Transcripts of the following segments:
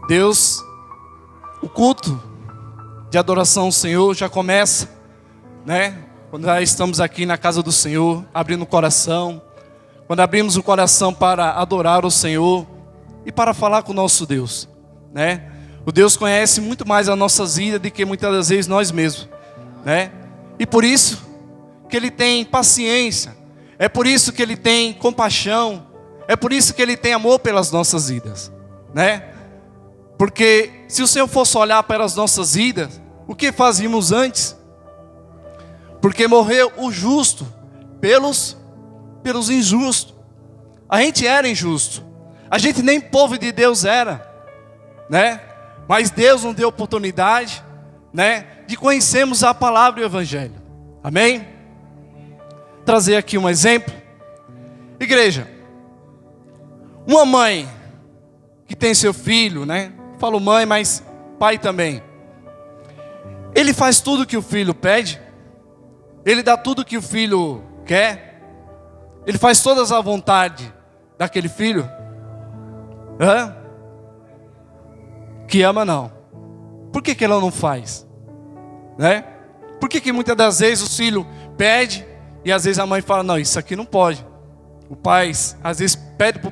Deus, o culto de adoração ao Senhor já começa, né? Quando já estamos aqui na casa do Senhor, abrindo o coração. Quando abrimos o coração para adorar o Senhor e para falar com o nosso Deus, né? O Deus conhece muito mais as nossas vidas do que muitas das vezes nós mesmos, né? E por isso que Ele tem paciência, é por isso que Ele tem compaixão, é por isso que Ele tem amor pelas nossas vidas, né? Porque se o Senhor fosse olhar para as nossas vidas, o que fazíamos antes? Porque morreu o justo pelos injustos. A gente era injusto, a gente nem povo de Deus era, né? Mas Deus nos deu oportunidade, né, de conhecermos a palavra e o Evangelho. Amém? Trazer aqui um exemplo. Igreja, uma mãe que tem seu filho, né? Falo mãe, mas pai também. Ele faz tudo que o filho pede. Ele dá tudo que o filho quer. Ele faz todas as vontades daquele filho. Hã? Que ama não. Por que ela não faz? Né? Por que muitas das vezes o filho pede e às vezes a mãe fala, não, isso aqui não pode. O pai às vezes pede para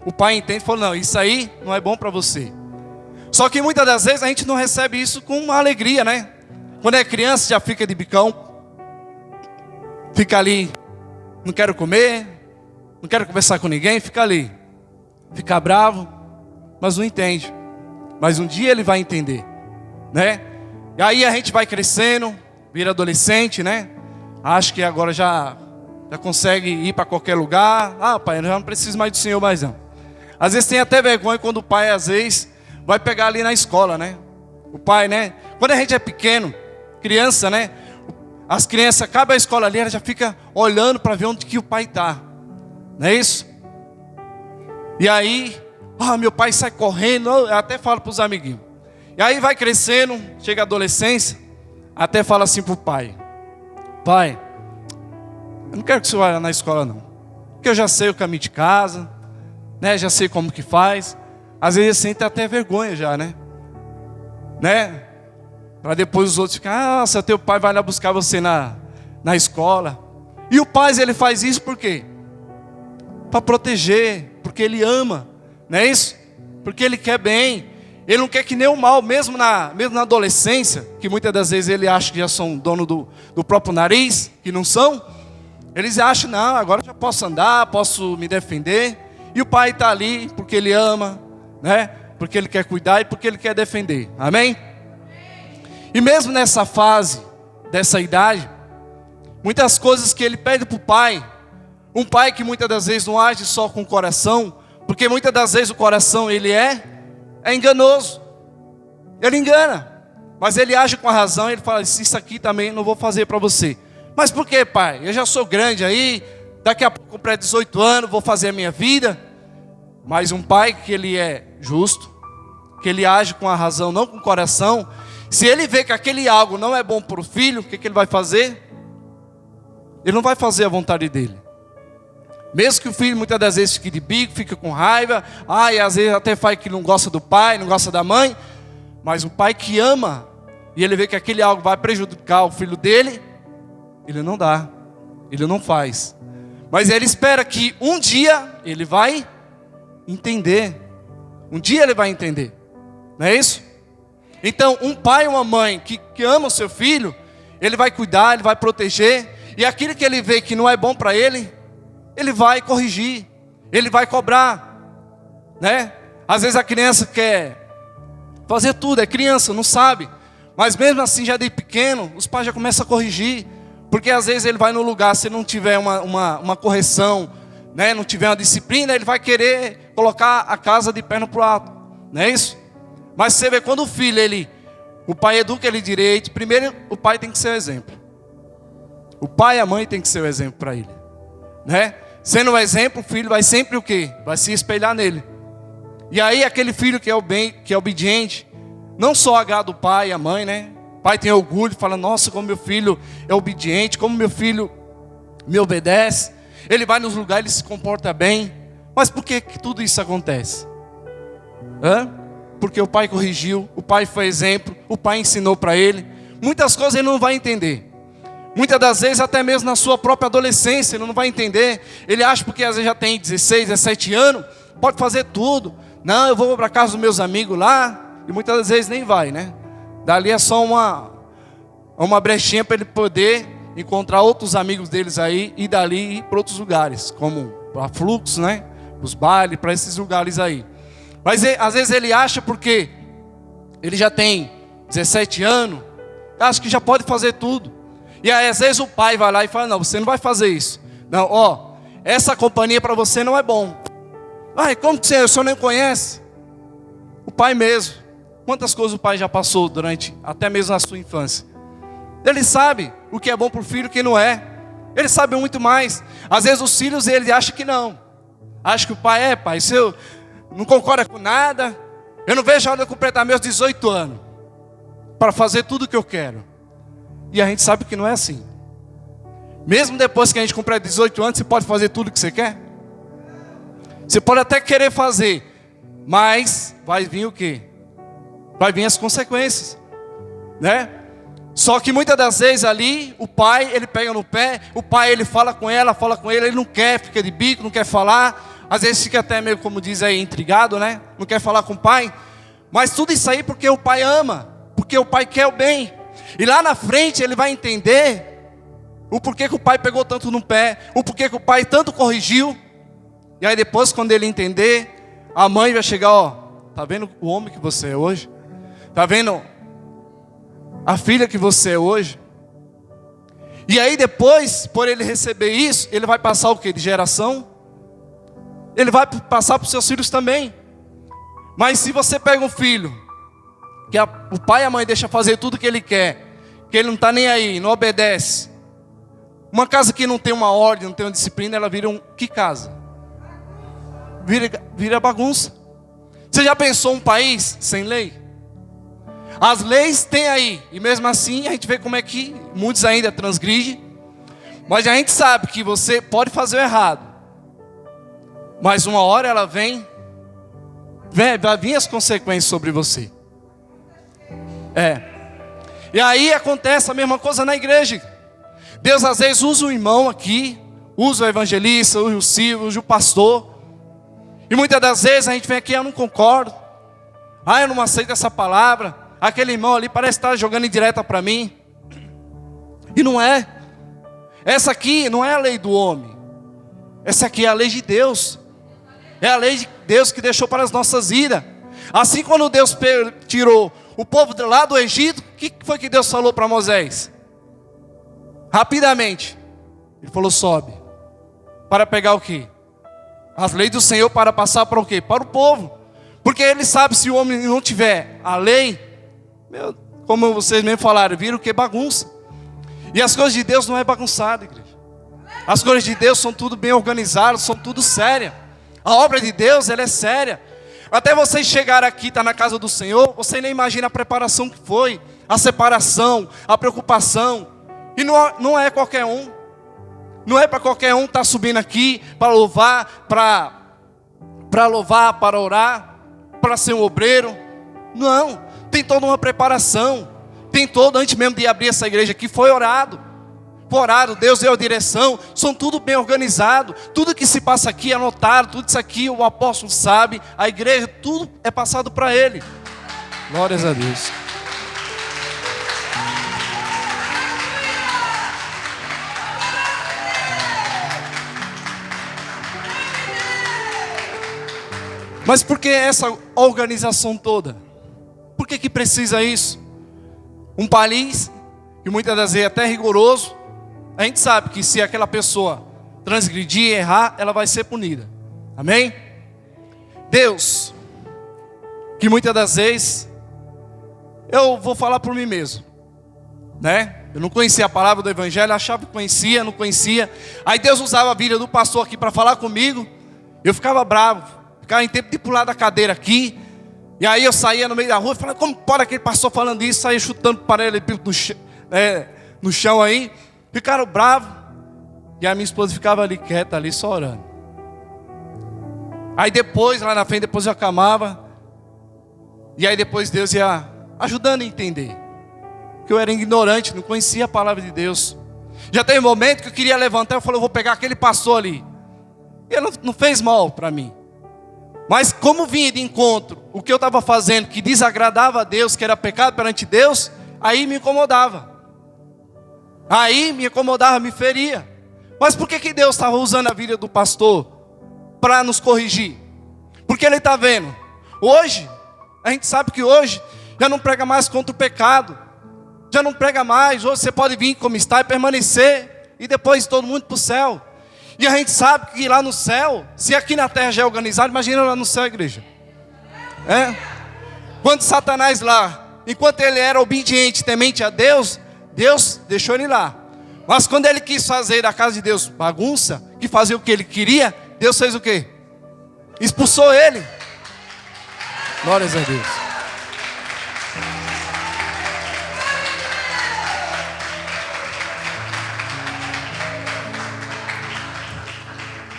o pai entende e fala, não, isso aí não é bom para você. Só que muitas das vezes a gente não recebe isso com uma alegria, né? Quando é criança já fica de bicão. Fica ali, não quero comer, não quero conversar com ninguém, fica ali. Fica bravo, mas não entende. Mas um dia ele vai entender, né? E aí a gente vai crescendo, vira adolescente, né? Acho que agora já consegue ir para qualquer lugar. Ah, pai, eu já não preciso mais do Senhor mais não. Às vezes tem até vergonha quando o pai, às vezes, vai pegar ali na escola, né? O pai, né? Quando a gente é pequeno, criança, né? As crianças acabam a escola ali, ela já fica olhando para ver onde que o pai está. Não é isso? E aí, meu pai sai correndo, eu até falo para os amiguinhos. E aí vai crescendo, chega a adolescência, até fala assim para o pai. Pai, eu não quero que o senhor vá na escola não. Porque eu já sei o caminho de casa, né? Já sei como que faz. Às vezes sente até vergonha já, né? Para depois os outros ficarem, nossa, teu pai vai lá buscar você na escola. E o pai, ele faz isso por quê? Para proteger, porque ele ama, não é isso? Porque ele quer bem. Ele não quer que nem o mal, mesmo na adolescência, que muitas das vezes ele acha que já são dono do próprio nariz, que não são. Eles acham, não, agora eu já posso andar, posso me defender. E o pai está ali porque ele ama, né? Porque ele quer cuidar e porque ele quer defender. Amém? E mesmo nessa fase, dessa idade, muitas coisas que ele pede para o pai, um pai que muitas das vezes não age só com o coração, porque muitas das vezes o coração ele é enganoso, ele engana, mas ele age com a razão, ele fala, isso aqui também não vou fazer para você. Mas por que, pai? Eu já sou grande aí, daqui a pouco comprar 18 anos, vou fazer a minha vida. Mas um pai que ele é justo, que ele age com a razão, não com o coração, se ele vê que aquele algo não é bom para o filho, o que ele vai fazer? Ele não vai fazer a vontade dele. Mesmo que o filho muitas das vezes fique de bico, fica com raiva, e às vezes até faz que não gosta do pai, não gosta da mãe, mas o pai que ama, e ele vê que aquele algo vai prejudicar o filho dele, ele não dá, ele não faz. Mas ele espera que um dia ele vai entender. Um dia ele vai entender. Não é isso? Então, um pai e uma mãe que ama o seu filho, ele vai cuidar, ele vai proteger. E aquilo que ele vê que não é bom para ele, ele vai corrigir. Ele vai cobrar. Né? Às vezes a criança quer fazer tudo, é criança, não sabe. Mas mesmo assim, já de pequeno, os pais já começam a corrigir. Porque às vezes ele vai no lugar, se não tiver uma correção, né, não tiver uma disciplina, ele vai querer colocar a casa de perna para o alto. Não é isso? Mas você vê, quando o filho, o pai educa ele direito, primeiro o pai tem que ser o exemplo. O pai e a mãe tem que ser o exemplo para ele. Né? Sendo o exemplo, o filho vai sempre o quê? Vai se espelhar nele. E aí aquele filho que é obediente, não só agrada o pai e a mãe, né? O pai tem orgulho, fala, nossa, como meu filho é obediente, como meu filho me obedece. Ele vai nos lugares, ele se comporta bem. Mas por que tudo isso acontece? porque o pai corrigiu, o pai foi exemplo, o pai ensinou para ele. Muitas coisas ele não vai entender. Muitas das vezes, até mesmo na sua própria adolescência, ele não vai entender. Ele acha porque às vezes já tem 16, 17 anos, pode fazer tudo. Não, eu vou para casa dos meus amigos lá, e muitas das vezes nem vai, né? Dali é só uma brechinha para ele poder encontrar outros amigos deles aí, e dali ir para outros lugares, como para fluxo, né? Os bailes, para esses lugares aí. Mas às vezes ele acha porque ele já tem 17 anos, acha que já pode fazer tudo. E aí às vezes o pai vai lá e fala, não, você não vai fazer isso. Não, ó, essa companhia para você não é bom. Ai, como que o senhor nem conhece? O pai mesmo. Quantas coisas o pai já passou durante, até mesmo na sua infância. Ele sabe o que é bom para o filho e o que não é. Ele sabe muito mais. Às vezes os filhos, ele acha que não. Acha que o pai pai, se eu não concorda com nada, eu não vejo a hora de eu completar meus 18 anos para fazer tudo o que eu quero. E a gente sabe que não é assim. Mesmo depois que a gente completa 18 anos, você pode fazer tudo o que você quer? Você pode até querer fazer, mas vai vir o quê? Vai vir as consequências, né? Só que muitas das vezes ali, o pai, ele pega no pé, o pai, ele fala com ela, fala com ele não quer, fica de bico, não quer falar. Às vezes fica até meio, como diz aí, intrigado, né? Não quer falar com o pai. Mas tudo isso aí porque o pai ama, porque o pai quer o bem. E lá na frente ele vai entender o porquê que o pai pegou tanto no pé, o porquê que o pai tanto corrigiu. E aí depois, quando ele entender, a mãe vai chegar, ó, tá vendo o homem que você é hoje? Tá vendo a filha que você é hoje? E aí depois, por ele receber isso, ele vai passar o quê? De geração? Ele vai passar para os seus filhos também. Mas se você pega um filho, que o pai e a mãe deixam fazer tudo que ele quer, que ele não está nem aí, não obedece. Uma casa que não tem uma ordem, não tem uma disciplina, ela vira que casa? Vira bagunça. Você já pensou um país sem lei? As leis tem aí, e mesmo assim a gente vê como é que muitos ainda transgridem. Mas a gente sabe que você pode fazer o errado, mas uma hora ela vai vir as consequências sobre você. E aí acontece a mesma coisa na igreja. Deus às vezes usa o irmão aqui, usa o evangelista, usa o Silvio, usa o pastor. E muitas das vezes a gente vem aqui, eu não concordo. Eu não aceito essa palavra. Aquele irmão ali parece estar jogando indireta para mim. E não é. Essa aqui não é a lei do homem. Essa aqui é a lei de Deus. É a lei de Deus que deixou para as nossas vidas. Assim quando Deus tirou o povo lá do Egito, o que foi que Deus falou para Moisés? Rapidamente. Ele falou, sobe. Para pegar o quê? As leis do Senhor para passar para o quê? Para o povo. Porque ele sabe, se o homem não tiver a lei, como vocês mesmo falaram, vira o que? Bagunça. E as coisas de Deus não é bagunçado, igreja. As coisas de Deus são tudo bem organizadas, são tudo séria. A obra de Deus, ela é séria. Até vocês chegarem aqui, estar na casa do Senhor, você nem imagina a preparação que foi, a separação, a preocupação. E não é qualquer um. Não é para qualquer um estar subindo aqui para louvar, para orar, para ser um obreiro. Não, tem toda uma preparação. Tem todo, antes mesmo de abrir essa igreja aqui, foi orado. Foi orado, Deus deu a direção, são tudo bem organizado. Tudo que se passa aqui é anotado, tudo isso aqui o apóstolo sabe, a igreja, tudo é passado para ele. Glórias a Deus. Mas por que essa organização toda? Por que precisa isso? Um país, que muitas das vezes é até rigoroso, a gente sabe que se aquela pessoa transgredir e errar, ela vai ser punida. Amém? Deus, que muitas das vezes, eu vou falar por mim mesmo, né? Eu não conhecia a palavra do evangelho, achava que conhecia, não conhecia. Aí Deus usava a vida do pastor aqui para falar comigo, eu ficava bravo. Ficava em tempo de pular da cadeira aqui. E aí eu saía no meio da rua e falava, como pode aquele pastor falando isso? Saía chutando parede no chão aí. Ficaram bravos. E a minha esposa ficava ali quieta, ali só orando. Aí depois, lá na frente, depois eu acalmava. E aí depois Deus ia ajudando a entender. Que eu era ignorante, não conhecia a palavra de Deus. Já teve um momento que eu queria levantar, eu falei, eu vou pegar aquele pastor ali. E ele não fez mal para mim. Mas como vinha de encontro, o que eu estava fazendo, que desagradava a Deus, que era pecado perante Deus, aí me incomodava. Aí me incomodava, me feria. Mas por que Deus estava usando a vida do pastor para nos corrigir? Porque Ele está vendo. Hoje, a gente sabe que hoje já não prega mais contra o pecado. Já não prega mais. Hoje você pode vir como está e permanecer. E depois todo mundo para o céu. E a gente sabe que lá no céu, se aqui na terra já é organizado, imagina lá no céu, igreja. Quando Satanás lá, enquanto ele era obediente, temente a Deus, Deus deixou ele lá. Mas quando ele quis fazer da casa de Deus bagunça, que fazia o que ele queria, Deus fez o quê? Expulsou ele. Glórias a Deus.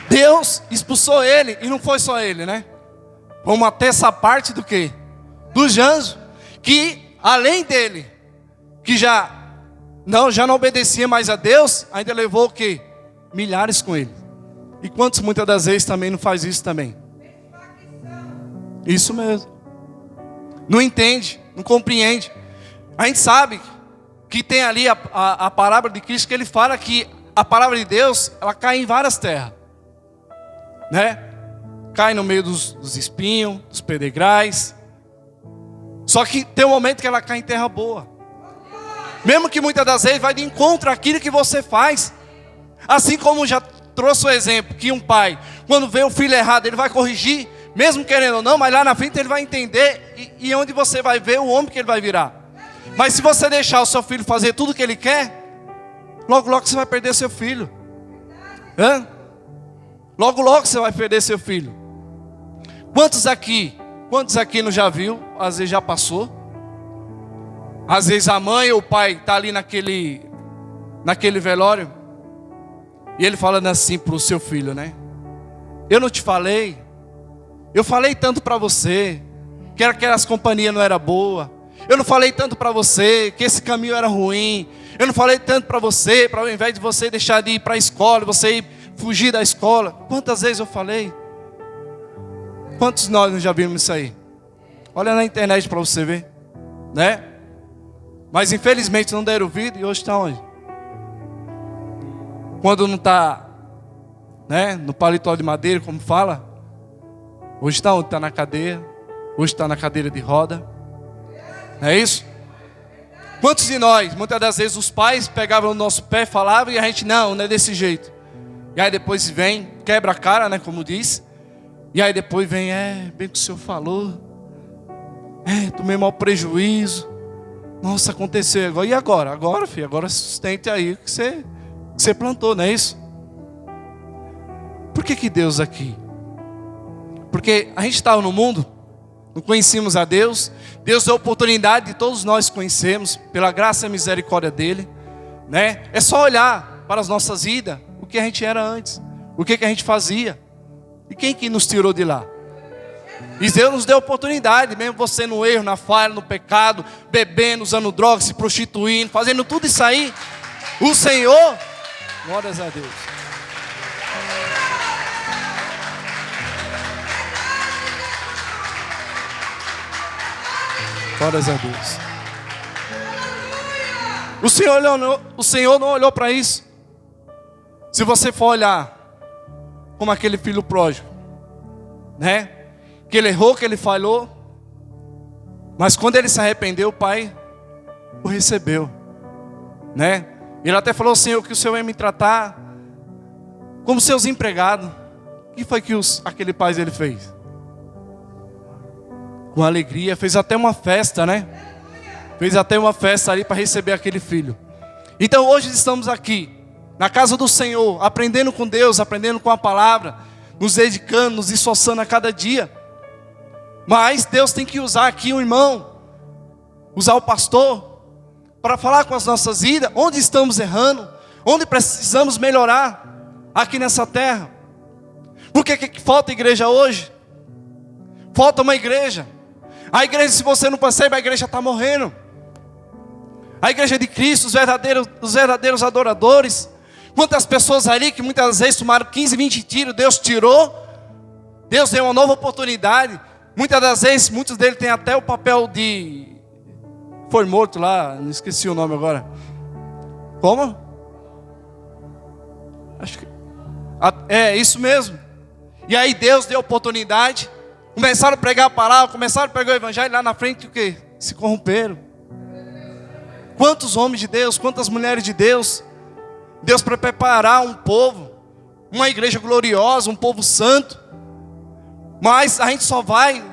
Deus expulsou ele, e não foi só ele, né? Vamos até essa parte do quê? Dos anjos, que além dele, que já não obedecia mais a Deus, ainda levou o quê? Milhares com ele. E quantos muitas das vezes também não faz isso também? Isso mesmo. Não entende, não compreende. A gente sabe que tem ali a palavra de Cristo, que ele fala que a palavra de Deus, ela cai em várias terras. Né? Cai no meio dos espinhos, dos pedregais. Só que tem um momento que ela cai em terra boa. Mesmo que muitas das vezes vai de encontro àquilo que você faz. Assim como já trouxe o exemplo, que um pai, quando vê um filho errado, ele vai corrigir, mesmo querendo ou não, mas lá na frente ele vai entender, e onde você vai ver o homem que ele vai virar. Mas se você deixar o seu filho fazer tudo o que ele quer, logo logo você vai perder seu filho. Logo logo você vai perder seu filho. Quantos aqui não já viu? Às vezes já passou. Às vezes a mãe ou o pai está ali naquele velório, e ele falando assim para o seu filho, né? Eu não te falei? Eu falei tanto para você que aquelas companhias não era boa. Eu não falei tanto para você que esse caminho era ruim. Eu não falei tanto para você, para ao invés de você deixar de ir para a escola, você ir fugir da escola. Quantas vezes eu falei? Quantos de nós não já vimos isso aí? Olha na internet para você ver, né? Mas infelizmente não deram ouvido, e hoje está onde? Quando não está, né, no paletó de madeira, como fala, hoje está onde? Está na cadeia. Hoje está na cadeira de roda. Não é isso? Quantos de nós, muitas das vezes os pais pegavam o nosso pé e falavam, e a gente não é desse jeito. E aí depois vem, quebra a cara, né, como diz. E aí depois vem, bem que o senhor falou. Tomei mau prejuízo. Nossa, aconteceu agora. E agora? Agora, filho, agora sustente aí o que você plantou, não é isso? Por que Deus aqui? Porque a gente estava no mundo, não conhecíamos a Deus. Deus deu a oportunidade de todos nós conhecermos, pela graça e misericórdia dEle, né? É só olhar para as nossas vidas, o que a gente era antes, o que a gente fazia, e quem que nos tirou de lá? E Deus nos deu a oportunidade, mesmo você no erro, na falha, no pecado, bebendo, usando drogas, se prostituindo, fazendo tudo isso aí, o Senhor, glórias a Deus. Glórias a Deus. O Senhor não olhou para isso. Se você for olhar como aquele filho pródigo, né? Que ele errou, que ele falhou, mas quando ele se arrependeu, o pai o recebeu, né? Ele até falou: Senhor, que o Senhor ia me tratar como seus empregados. O que foi que aquele pai dele fez? Com alegria, fez até uma festa, né? Fez até uma festa ali para receber aquele filho. Então hoje estamos aqui, na casa do Senhor, aprendendo com Deus, aprendendo com a palavra, nos dedicando, nos esforçando a cada dia. Mas Deus tem que usar aqui o irmão, usar o pastor, para falar com as nossas vidas, onde estamos errando, onde precisamos melhorar aqui nessa terra. Por que falta igreja hoje? Falta uma igreja. A igreja, se você não percebe, a igreja está morrendo. A igreja de Cristo, os verdadeiros adoradores. Quantas pessoas ali que muitas vezes tomaram 15, 20 tiros, Deus tirou. Deus deu uma nova oportunidade. Muitas das vezes, muitos deles têm até o papel de... Foi morto lá, não esqueci o nome agora. Como? Acho que... É, isso mesmo. E aí Deus deu oportunidade. Começaram a pregar a palavra, começaram a pregar o evangelho. Lá na frente o quê? Se corromperam. Quantos homens de Deus, quantas mulheres de Deus. Deus para preparar um povo, uma igreja gloriosa, um povo santo. Mas a gente só vai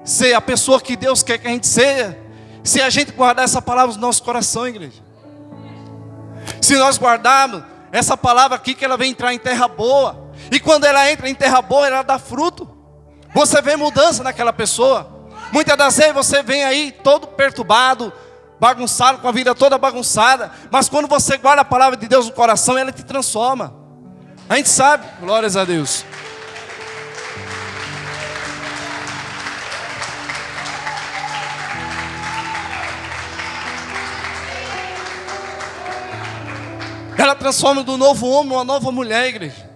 ser a pessoa que Deus quer que a gente seja se a gente guardar essa palavra no nosso coração, igreja. Se nós guardarmos essa palavra aqui, que ela vem entrar em terra boa. E quando ela entra em terra boa, ela dá fruto. Você vê mudança naquela pessoa. Muitas das vezes você vem aí todo perturbado, bagunçado, com a vida toda bagunçada. Mas quando você guarda a palavra de Deus no coração, ela te transforma. A gente sabe, glórias a Deus. Ela transforma do novo homem uma nova mulher, igreja.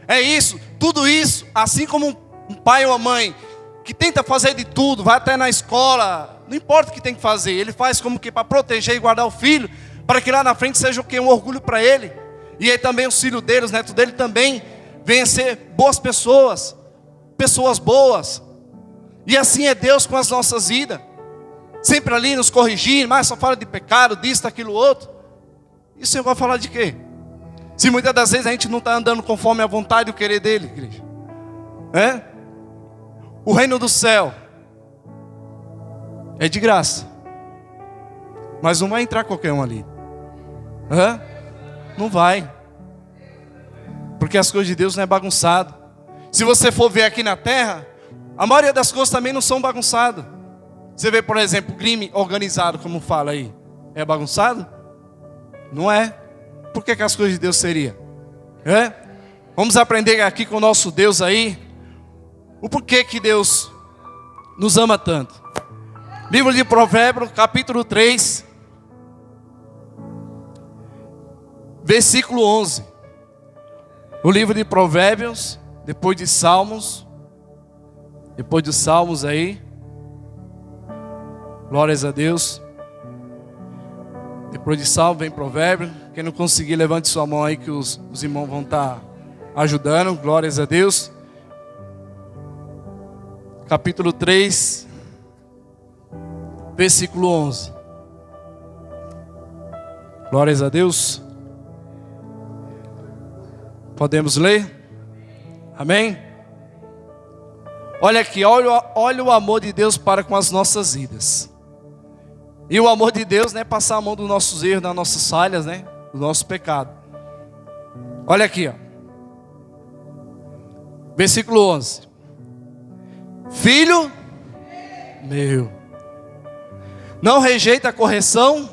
É isso, tudo isso, assim como um pai ou uma mãe que tenta fazer de tudo, vai até na escola, não importa o que tem que fazer, ele faz como que para proteger e guardar o filho, para que lá na frente seja o que? Um orgulho para ele. E aí também os filhos dele, os netos dele também venham a ser boas pessoas, pessoas boas. E assim é Deus com as nossas vidas, sempre ali nos corrigindo, mas só fala de pecado, disso, daquilo, outro. E o Senhor vai falar de quê? Se muitas das vezes a gente não está andando conforme a vontade e o querer dele, igreja. É? O reino do céu é de graça. Mas não vai entrar qualquer um ali. É? Não vai. Porque as coisas de Deus não é bagunçado. Se você for ver aqui na terra, a maioria das coisas também não são bagunçadas. Você vê, por exemplo, o crime organizado, como fala aí. É bagunçado? Não é. Por que as coisas de Deus seriam? É? Vamos aprender aqui com o nosso Deus aí. O porquê que Deus nos ama tanto. Livro de Provérbios, capítulo 3. Versículo 11. O livro de Provérbios, depois de Salmos. Depois de Salmos aí. Glórias a Deus. Depois de Salmo vem Provérbio. Quem não conseguir, levante sua mão aí que os irmãos vão estar ajudando. Glórias a Deus. Capítulo 3, versículo 11. Glórias a Deus. Podemos ler? Amém? Olha aqui, olha o amor de Deus para com as nossas vidas. E o amor de Deus não é passar a mão dos nossos erros, das nossas falhas, né? Do nosso pecado. Olha aqui, ó. Versículo 11. Filho meu, não rejeita a correção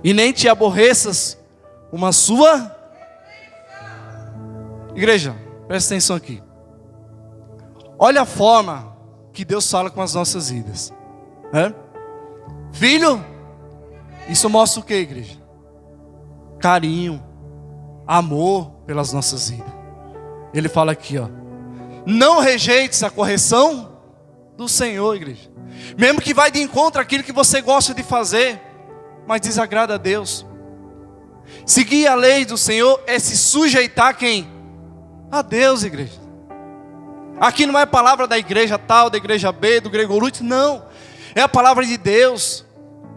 e nem te aborreças uma sua. Igreja, presta atenção aqui. Olha a forma que Deus fala com as nossas vidas. É? Filho, isso mostra o que, igreja? Carinho, amor pelas nossas vidas. Ele fala aqui, ó. Não rejeites a correção do Senhor, igreja. Mesmo que vai de encontro àquilo que você gosta de fazer, mas desagrada a Deus. Seguir a lei do Senhor é se sujeitar a quem? A Deus, igreja. Aqui não é palavra da igreja tal, da igreja B, do Gregorute, não. É a palavra de Deus,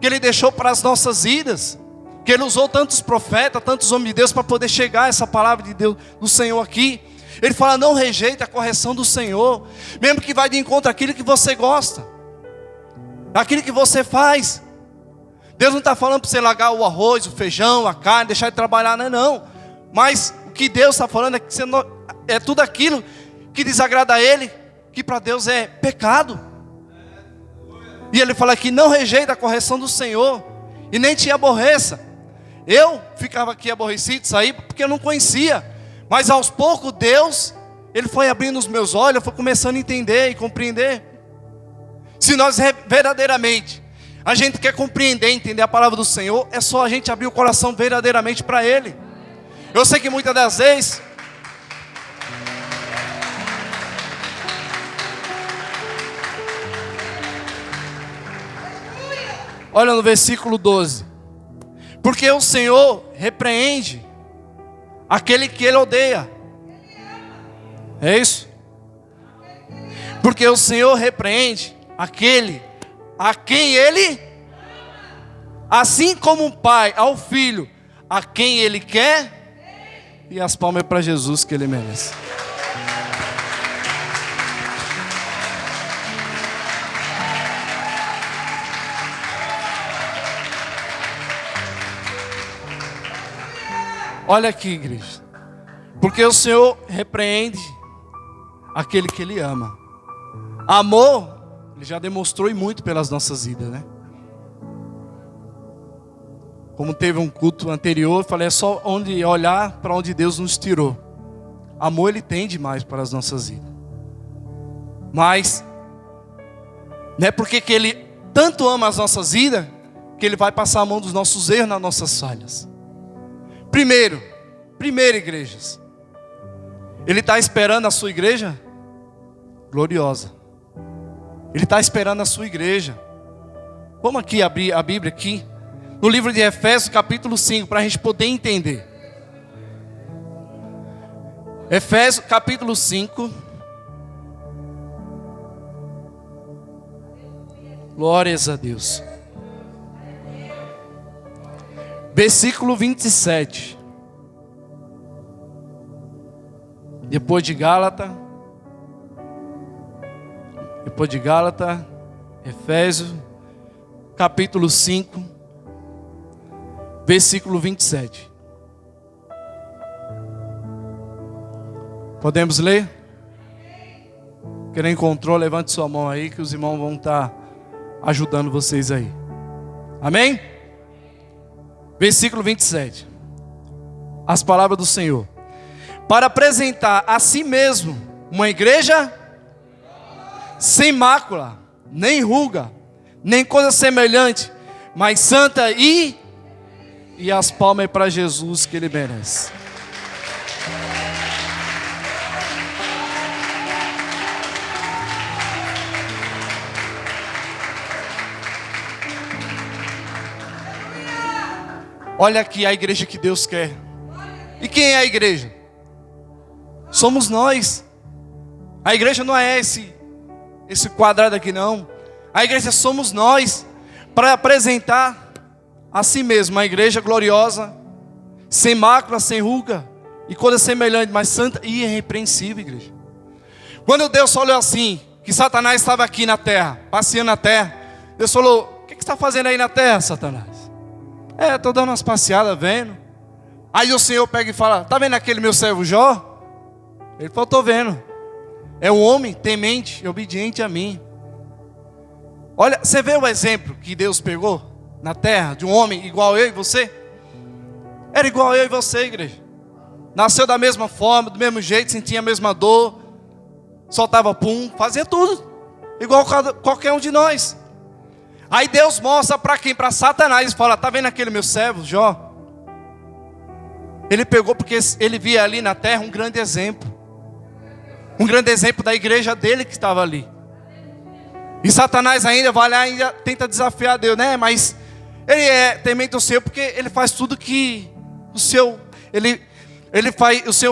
que Ele deixou para as nossas vidas. Que Ele usou tantos profetas, tantos homens de Deus, para poder chegar a essa palavra de Deus, do Senhor aqui. Ele fala, não rejeite a correção do Senhor, mesmo que vai de encontro àquilo que você gosta, aquilo que você faz. Deus não está falando para você largar o arroz, o feijão, a carne, deixar de trabalhar, não. Mas o que Deus está falando é que você não, é tudo aquilo que desagrada a Ele, que para Deus é pecado. E Ele fala aqui, não rejeita a correção do Senhor, e nem te aborreça. Eu ficava aqui aborrecido, saí porque eu não conhecia. Mas aos poucos Deus Ele foi abrindo os meus olhos, eu fui começando a entender e compreender. Se nós verdadeiramente, a gente quer compreender, entender a palavra do Senhor, é só a gente abrir o coração verdadeiramente para Ele. Eu sei que muitas das vezes, olha no versículo 12. Porque o Senhor repreende aquele que Ele odeia. É isso? Porque o Senhor repreende aquele a quem Ele, assim como um pai ao filho, a quem Ele quer, e as palmas para Jesus que Ele merece. Olha aqui, igreja. Porque o Senhor repreende aquele que Ele ama. Amor, Ele já demonstrou e muito pelas nossas vidas, né? Como teve um culto anterior, eu falei, é só onde olhar para onde Deus nos tirou. Amor Ele tem demais para as nossas vidas. Mas, não é porque que Ele tanto ama as nossas vidas, que Ele vai passar a mão dos nossos erros nas nossas falhas. Primeiro, igrejas, Ele está esperando a sua igreja gloriosa. Ele está esperando a sua igreja. Vamos aqui abrir a Bíblia aqui, no livro de Efésios capítulo 5, para a gente poder entender. Efésios capítulo 5. Glórias a Deus. Versículo 27. Depois de Gálatas, Efésios, capítulo 5, versículo 27. Podemos ler? Quem encontrou, levante sua mão aí, que os irmãos vão estar ajudando vocês aí. Amém? Versículo 27. As palavras do Senhor. Para apresentar a si mesmo uma igreja sem mácula, nem ruga, nem coisa semelhante, mas santa e as palmas para Jesus que Ele merece. Olha aqui a igreja que Deus quer. E quem é a igreja? Somos nós. A igreja não é esse quadrado aqui não. A igreja somos nós, para apresentar a si mesmo uma igreja gloriosa, sem mácula, sem ruga e coisa semelhante, mas santa e irrepreensível, igreja. Quando Deus olhou assim, que Satanás estava aqui na terra, passeando na terra, Deus falou: o que você está fazendo aí na terra, Satanás? Estou dando umas passeadas, vendo. Aí o Senhor pega e fala: está vendo aquele meu servo Jó? Ele falou: estou vendo. É um homem temente e obediente a mim. Olha, você vê o exemplo que Deus pegou na terra de um homem igual eu e você? Era igual eu e você, igreja. Nasceu da mesma forma, do mesmo jeito, sentia a mesma dor, soltava pum, fazia tudo igual qualquer um de nós. Aí Deus mostra para quem? Para Satanás, e fala: está vendo aquele meu servo Jó? Ele pegou porque ele via ali na terra um grande exemplo. Um grande exemplo da igreja dele que estava ali. E Satanás ainda vai lá e ainda tenta desafiar Deus, né? Mas ele é temente ao Senhor porque ele faz tudo que o Senhor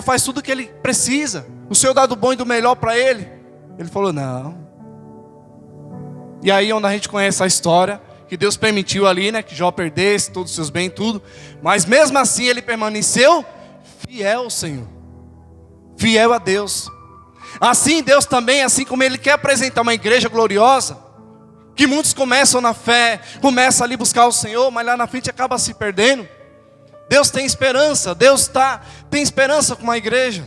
faz tudo que ele precisa. O Senhor dá do bom e do melhor para ele. Ele falou: não. E aí onde a gente conhece a história, que Deus permitiu ali, né, que Jó perdesse todos os seus bens, tudo. Mas mesmo assim ele permaneceu fiel ao Senhor. Fiel a Deus. Assim Deus também, assim como Ele quer apresentar uma igreja gloriosa, que muitos começam na fé, começam ali buscar o Senhor, mas lá na frente acaba se perdendo. Deus tem esperança, tem esperança com a igreja.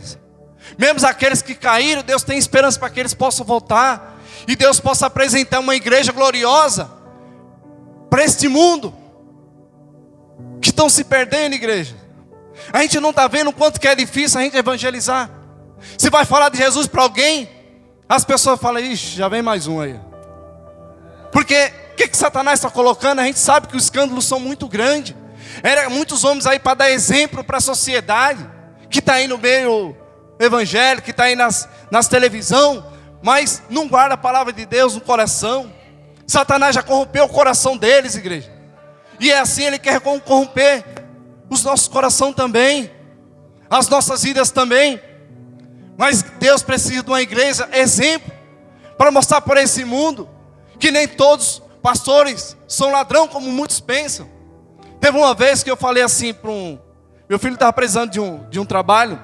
Mesmo aqueles que caíram, Deus tem esperança para que eles possam voltar. E Deus possa apresentar uma igreja gloriosa para este mundo que estão se perdendo, igreja. A gente não está vendo o quanto que é difícil a gente evangelizar. Se vai falar de Jesus para alguém, as pessoas falam, ixi, já vem mais um aí. Porque o que Satanás está colocando? A gente sabe que os escândalos são muito grandes. Eram muitos homens aí para dar exemplo para a sociedade, que está aí no meio evangélico, que está aí nas televisão, mas não guarda a palavra de Deus no coração. Satanás já corrompeu o coração deles, igreja. E é assim, ele quer corromper os nossos corações também, as nossas vidas também. Mas Deus precisa de uma igreja exemplo, para mostrar para esse mundo que nem todos pastores são ladrão, como muitos pensam. Teve uma vez que eu falei assim para meu filho estava precisando de um trabalho,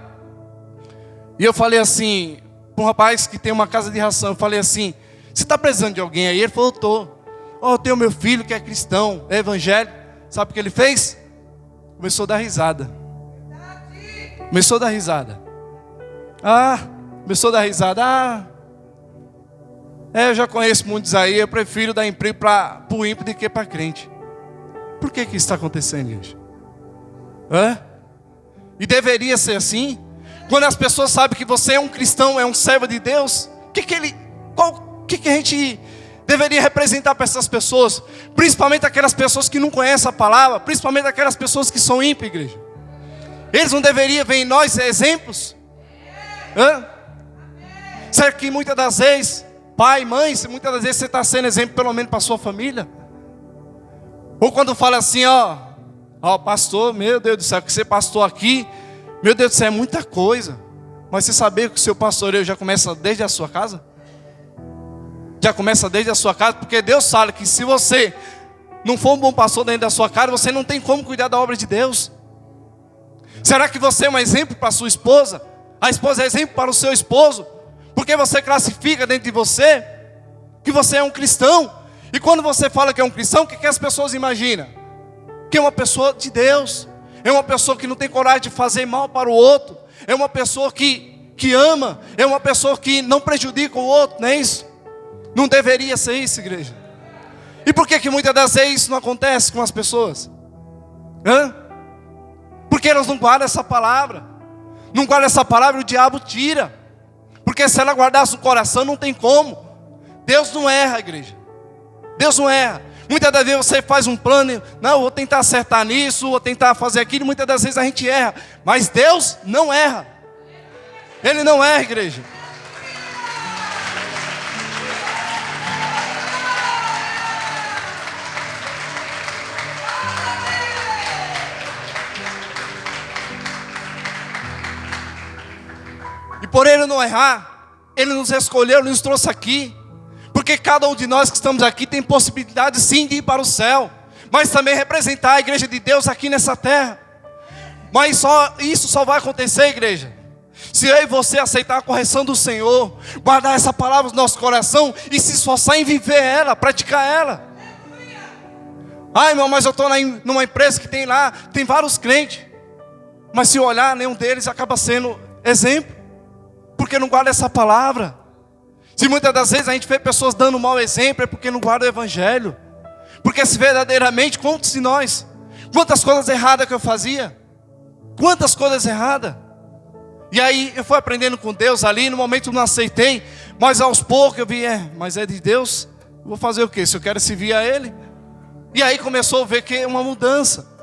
e eu falei assim para um rapaz que tem uma casa de ração, eu falei assim, você está precisando de alguém aí? Ele falou, estou. Oh, eu tenho meu filho que é cristão, é evangélico. Sabe o que ele fez? Começou a dar risada. Começou a dar risada. Começou a dar risada. Eu já conheço muitos aí, eu prefiro dar emprego para o ímpio do que para crente. Por que isso está acontecendo, gente? E deveria ser assim? Quando as pessoas sabem que você é um cristão, é um servo de Deus, o que a gente deveria representar para essas pessoas? Principalmente aquelas pessoas que não conhecem a palavra, principalmente aquelas pessoas que são ímpias, igreja. Eles não deveriam ver em nós exemplos? Será que muitas das vezes, pai, mãe, muitas das vezes você está sendo exemplo pelo menos para a sua família? Ou quando fala assim, pastor, meu Deus do céu, que você pastor aqui, meu Deus do céu, é muita coisa. Mas você sabia que o seu pastoreio já começa desde a sua casa? Já começa desde a sua casa, porque Deus sabe que se você não for um bom pastor dentro da sua casa, você não tem como cuidar da obra de Deus. Será que você é um exemplo para a sua esposa? A esposa é exemplo para o seu esposo? Porque você classifica dentro de você que você é um cristão. E quando você fala que é um cristão, o que as pessoas imaginam? Que é uma pessoa de Deus. É uma pessoa que não tem coragem de fazer mal para o outro. É uma pessoa que ama. É uma pessoa que não prejudica o outro, não é isso? Não deveria ser isso, igreja. E por que muitas das vezes isso não acontece com as pessoas? Porque elas não guardam essa palavra. Não guardam essa palavra e o diabo tira. Porque se ela guardasse no coração, não tem como. Deus não erra, igreja. Deus não erra. Muitas das vezes você faz um plano, não, vou tentar acertar nisso, vou tentar fazer aquilo. Muitas das vezes a gente erra. Mas Deus não erra. Ele não erra, igreja. E por Ele não errar, Ele nos escolheu, Ele nos trouxe aqui. Porque cada um de nós que estamos aqui tem possibilidade sim de ir para o céu, mas também representar a igreja de Deus aqui nessa terra. Mas isso só vai acontecer, igreja, se eu e você aceitar a correção do Senhor, guardar essa palavra no nosso coração e se esforçar em viver ela, praticar ela. Irmão, mas eu estou numa empresa que tem vários crentes, mas se olhar, nenhum deles acaba sendo exemplo, porque não guarda essa palavra. Se muitas das vezes a gente vê pessoas dando mau exemplo, é porque não guarda o evangelho. Porque se verdadeiramente, quantos de nós, quantas coisas erradas que eu fazia, quantas coisas erradas. E aí eu fui aprendendo com Deus ali, no momento eu não aceitei, mas aos poucos eu vi, mas é de Deus, vou fazer o quê? Se eu quero servir a Ele. E aí começou a ver que é uma mudança.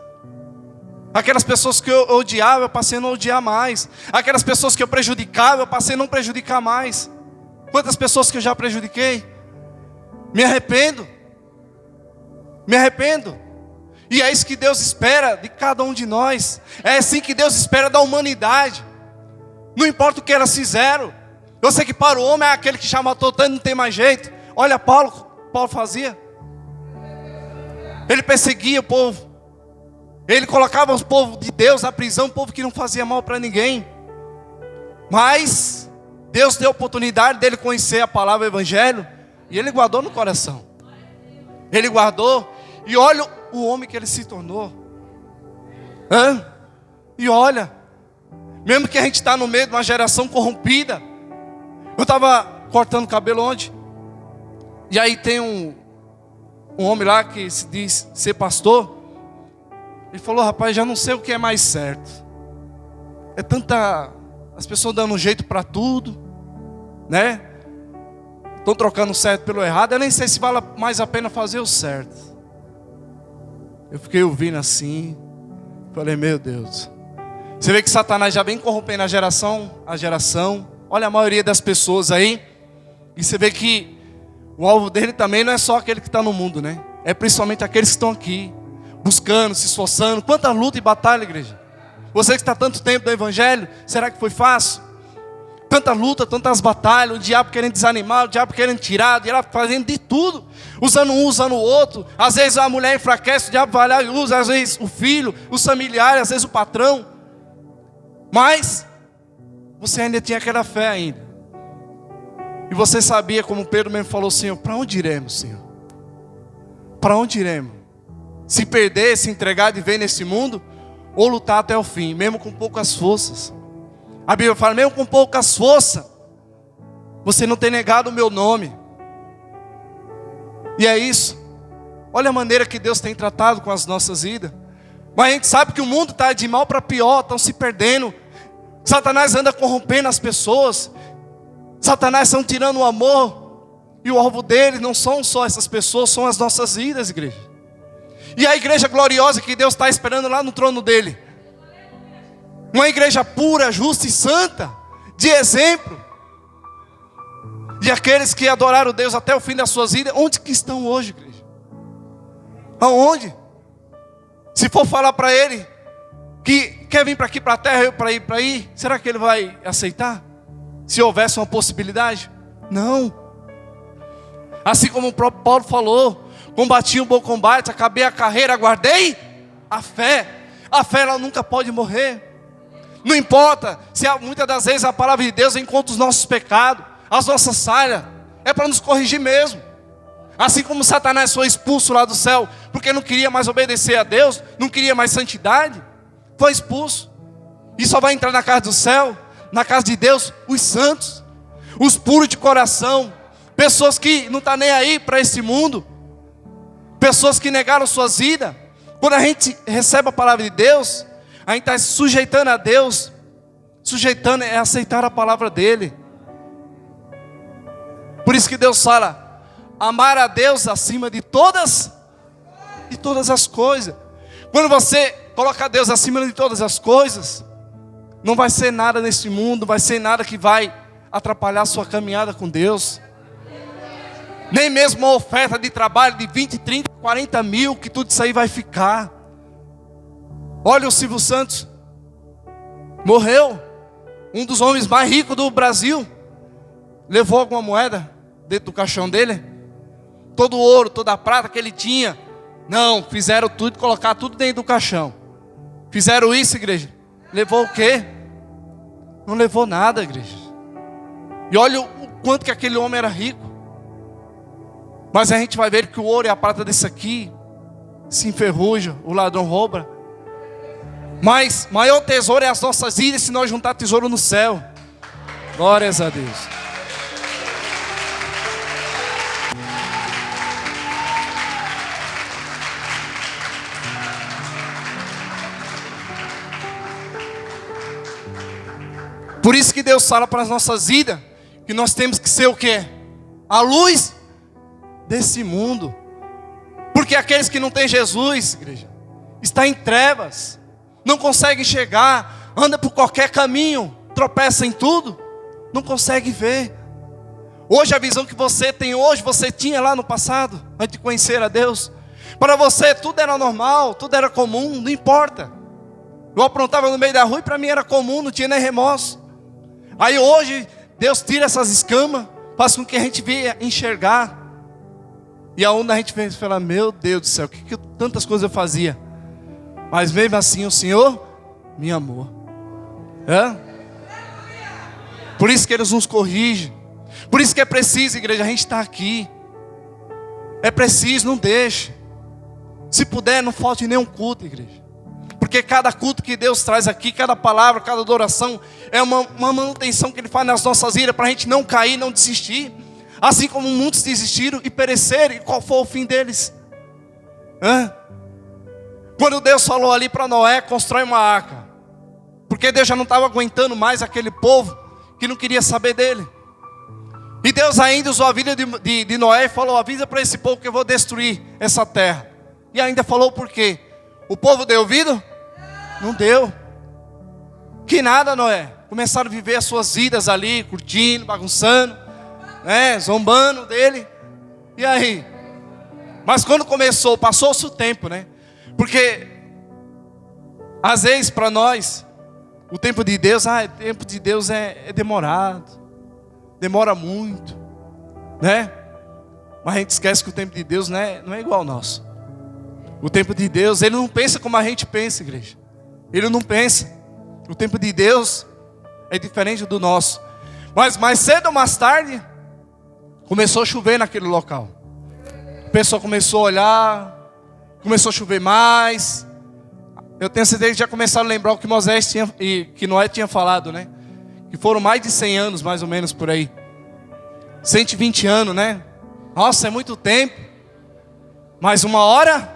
Aquelas pessoas que eu odiava, eu passei a não odiar mais. Aquelas pessoas que eu prejudicava, eu passei a não prejudicar mais. Quantas pessoas que eu já prejudiquei? Me arrependo. Me arrependo. E é isso que Deus espera de cada um de nós. É assim que Deus espera da humanidade. Não importa o que elas fizeram. Eu sei que para o homem é aquele que já matou tanto, não tem mais jeito. Olha Paulo fazia. Ele perseguia o povo. Ele colocava os povos de Deus na prisão, o povo que não fazia mal para ninguém. Mas Deus deu a oportunidade dele conhecer a palavra, o evangelho, e ele guardou no coração. Ele guardou, e olha o homem que ele se tornou. E olha, mesmo que a gente está no meio de uma geração corrompida. Eu estava cortando cabelo ontem, e aí tem um homem lá que se diz ser pastor. Ele falou, rapaz, já não sei o que é mais certo. É tanta as pessoas dando um jeito para tudo, né? Estão trocando o certo pelo errado. Eu nem sei se vale mais a pena fazer o certo. Eu fiquei ouvindo assim, falei, meu Deus. Você vê que Satanás já vem corrompendo a geração. Olha a maioria das pessoas aí. E você vê que o alvo dele também não é só aquele que está no mundo, né? É principalmente aqueles que estão aqui, buscando, se esforçando. Quanta luta e batalha, igreja. Você que está tanto tempo no Evangelho, será que foi fácil? Tanta luta, tantas batalhas, o diabo querendo desanimar, o diabo querendo tirar, o diabo fazendo de tudo. Usando um, usando o outro. Às vezes a mulher enfraquece, o diabo vai lá e usa. Às vezes o filho, os familiares, às vezes o patrão. Mas você ainda tinha aquela fé ainda. E você sabia, como Pedro mesmo falou, Senhor, para onde iremos, Senhor? Para onde iremos? Se perder, se entregar de ver nesse mundo, ou lutar até o fim, mesmo com poucas forças. A Bíblia fala, mesmo com poucas forças, você não tem negado o meu nome. E é isso. Olha a maneira que Deus tem tratado com as nossas vidas. Mas a gente sabe que o mundo está de mal para pior, estão se perdendo. Satanás anda corrompendo as pessoas. Satanás estão tirando o amor. E o alvo dele não são só essas pessoas, são as nossas vidas, igreja. E a igreja gloriosa que Deus está esperando lá no trono dele. Uma igreja pura, justa e santa, de exemplo. De aqueles que adoraram Deus até o fim das suas vidas. Onde que estão hoje, igreja? Aonde? Se for falar para ele que quer vir para aqui, para a terra, para ir para aí, será que ele vai aceitar? Se houvesse uma possibilidade? Não. Assim como o próprio Paulo falou, combati um bom combate, acabei a carreira, aguardei a fé. A fé ela nunca pode morrer. Não importa se muitas das vezes a palavra de Deus encontra os nossos pecados, as nossas falhas, é para nos corrigir mesmo. Assim como Satanás foi expulso lá do céu, porque não queria mais obedecer a Deus, não queria mais santidade, foi expulso. E só vai entrar na casa do céu, na casa de Deus, os santos, os puros de coração, pessoas que não estão nem aí para esse mundo, pessoas que negaram suas vidas. Quando a gente recebe a palavra de Deus, a gente está se sujeitando a Deus. Sujeitando é aceitar a palavra dele. Por isso que Deus fala, amar a Deus acima de todas as coisas. Quando você coloca Deus acima de todas as coisas, não vai ser nada nesse mundo, não vai ser nada que vai atrapalhar a sua caminhada com Deus. Nem mesmo uma oferta de trabalho de 20, 30, 40 mil, que tudo isso aí vai ficar. Olha o Silvio Santos, morreu, um dos homens mais ricos do Brasil, levou alguma moeda dentro do caixão dele? Todo o ouro, toda a prata que ele tinha, não, fizeram tudo, colocar tudo dentro do caixão. Fizeram isso, igreja, levou o quê? Não levou nada, igreja. E olha o quanto que aquele homem era rico. Mas a gente vai ver que o ouro e a prata desse aqui se enferruja, o ladrão rouba. Mas maior tesouro é as nossas vidas se nós juntar tesouro no céu. Glórias a Deus. Por isso que Deus fala para as nossas vidas que nós temos que ser o quê? A luz desse mundo. Porque aqueles que não têm Jesus, igreja, está em trevas, não consegue chegar, anda por qualquer caminho, tropeça em tudo, não consegue ver. Hoje a visão que você tem hoje, você tinha lá no passado, antes de conhecer a Deus. Para você tudo era normal, tudo era comum, não importa. Eu aprontava no meio da rua e para mim era comum, não tinha nem remorso. Aí hoje Deus tira essas escamas, faz com que a gente venha enxergar. E aonde a gente vem e fala, meu Deus do céu, tantas coisas eu fazia. Mas mesmo assim o Senhor me amou. Por isso que Ele nos corrige. Por isso que é preciso, igreja, a gente está aqui. É preciso, não deixe. Se puder, não falte nenhum culto, igreja. Porque cada culto que Deus traz aqui, cada palavra, cada adoração, é uma manutenção que Ele faz nas nossas vidas, para a gente não cair, não desistir. Assim como muitos desistiram e pereceram, e qual foi o fim deles? Quando Deus falou ali para Noé, constrói uma arca. Porque Deus já não estava aguentando mais aquele povo que não queria saber dele. E Deus ainda usou a vida de Noé e falou: avisa para esse povo que eu vou destruir essa terra. E ainda falou por quê? O povo deu ouvido? Não deu. Que nada, Noé. Começaram a viver as suas vidas ali, curtindo, bagunçando, né, zombando dele. E aí? Mas quando começou, passou-se o tempo, né? Porque às vezes para nós, o tempo de Deus, o tempo de Deus é demorado. Demora muito, né? Mas a gente esquece que o tempo de Deus não é igual ao nosso. O tempo de Deus, Ele não pensa como a gente pensa, igreja. Ele não pensa. O tempo de Deus é diferente do nosso. Mas mais cedo ou mais tarde, começou a chover naquele local. O pessoal começou a olhar, começou a chover mais. Eu tenho certeza que já começaram a lembrar o que Moisés tinha e que Noé tinha falado, né? Que foram mais de 100 anos, mais ou menos por aí. 120 anos, né? Nossa, é muito tempo. Mais uma hora.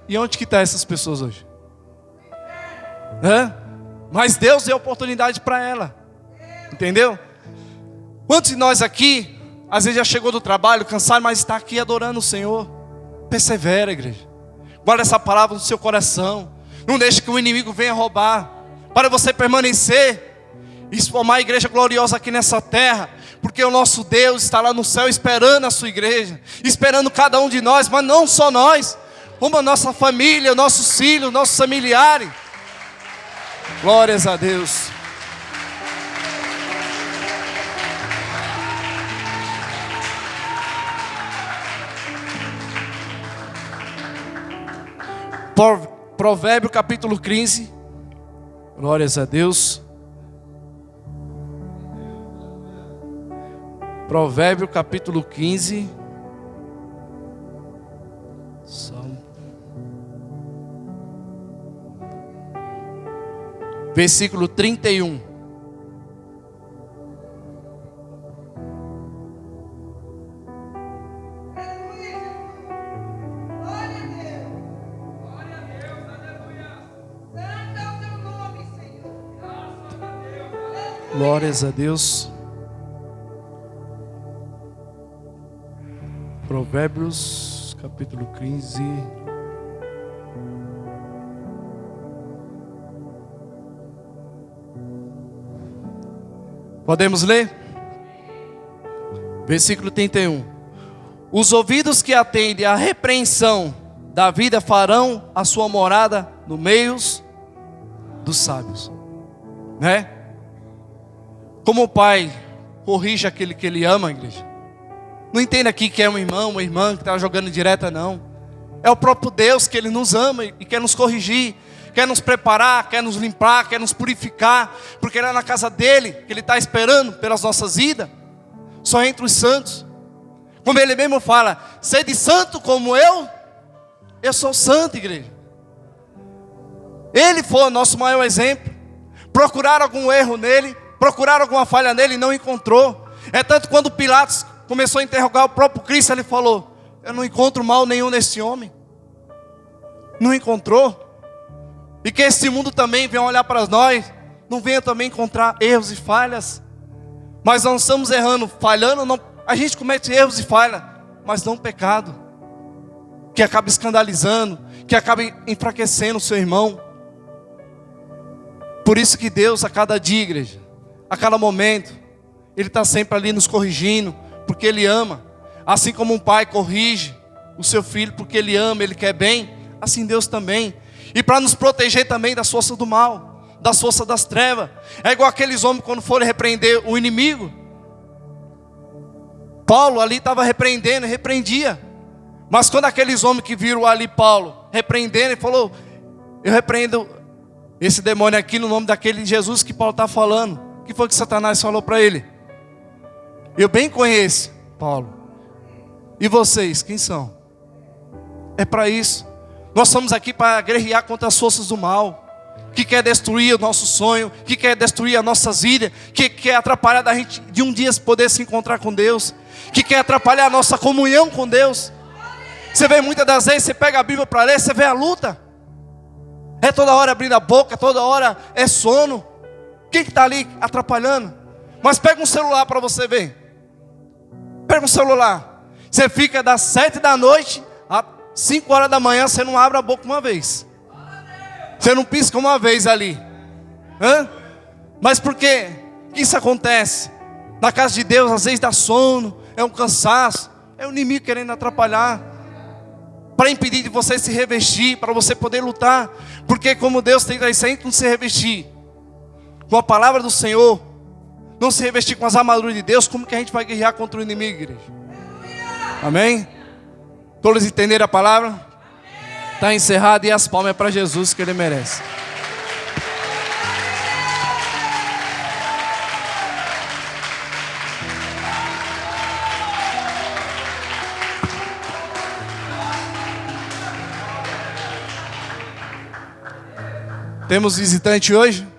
E onde que estão essas pessoas hoje? Mas Deus deu oportunidade para ela. Entendeu? Quantos de nós aqui, às vezes já chegou do trabalho, cansado, mas está aqui adorando o Senhor? Persevera, igreja. Guarda essa palavra no seu coração. Não deixe que o inimigo venha roubar. Para você permanecer e formar a igreja gloriosa aqui nessa terra. Porque o nosso Deus está lá no céu esperando a sua igreja. Esperando cada um de nós, mas não só nós. Como a nossa família, nossos filhos, nossos familiares. Glórias a Deus. Provérbio capítulo 15. Glórias a Deus. Provérbio capítulo 15. Versículo 31. Glórias a Deus. Provérbios capítulo 15. Podemos ler? Versículo 31. Os ouvidos que atendem à repreensão da vida farão a sua morada no meio dos sábios. Né? Como o pai corrige aquele que ele ama, igreja. Não entenda aqui que é um irmão, uma irmã que está jogando direta, não. É o próprio Deus que Ele nos ama e quer nos corrigir, quer nos preparar, quer nos limpar, quer nos purificar. Porque é na casa dEle que Ele está esperando pelas nossas vidas. Só entre os santos. Como Ele mesmo fala, sede santo como eu sou santo, igreja. Ele foi o nosso maior exemplo. Procuraram algum erro nele, procuraram alguma falha nele e não encontrou. É tanto quando Pilatos começou a interrogar o próprio Cristo, ele falou: eu não encontro mal nenhum nesse homem. Não encontrou. E que esse mundo também venha olhar para nós, não venha também encontrar erros e falhas. Mas não estamos errando, falhando, não, a gente comete erros e falhas, mas não pecado, que acaba escandalizando, que acaba enfraquecendo o seu irmão. Por isso que Deus, a cada dia, igreja, a cada momento, Ele está sempre ali nos corrigindo, porque Ele ama. Assim como um pai corrige o seu filho porque Ele ama, Ele quer bem, assim Deus também. E para nos proteger também das forças do mal, das forças das trevas. É igual aqueles homens quando forem repreender o inimigo. Paulo ali estava repreendendo, repreendia. Mas quando aqueles homens que viram ali Paulo repreendendo, ele falou: eu repreendo esse demônio aqui no nome daquele Jesus que Paulo está falando. O que foi que Satanás falou para ele? Eu bem conheço Paulo. E vocês, quem são? É para isso. Nós estamos aqui para guerrear contra as forças do mal, que quer destruir o nosso sonho, que quer destruir as nossas vidas, que quer atrapalhar da gente de um dia poder se encontrar com Deus, que quer atrapalhar a nossa comunhão com Deus. Você vê muitas das vezes, você pega a Bíblia para ler, você vê a luta. É toda hora abrindo a boca, toda hora é sono. Quem que está ali atrapalhando? Mas pega um celular para você ver. Pega um celular. Você fica das 7 da noite às 5 horas da manhã, você não abre a boca uma vez. Você não pisca uma vez ali. Hã? Mas por quê? Que isso acontece? Na casa de Deus às vezes dá sono, é um cansaço, é o inimigo querendo atrapalhar, para impedir de você se revestir, para você poder lutar. Porque como Deus tem que sempre se revestir com a palavra do Senhor, não se revestir com as armaduras de Deus, como que a gente vai guerrear contra o inimigo, igreja? Amém? Todos entenderam a palavra? Está encerrado, e as palmas é para Jesus, que Ele merece. Temos visitante hoje?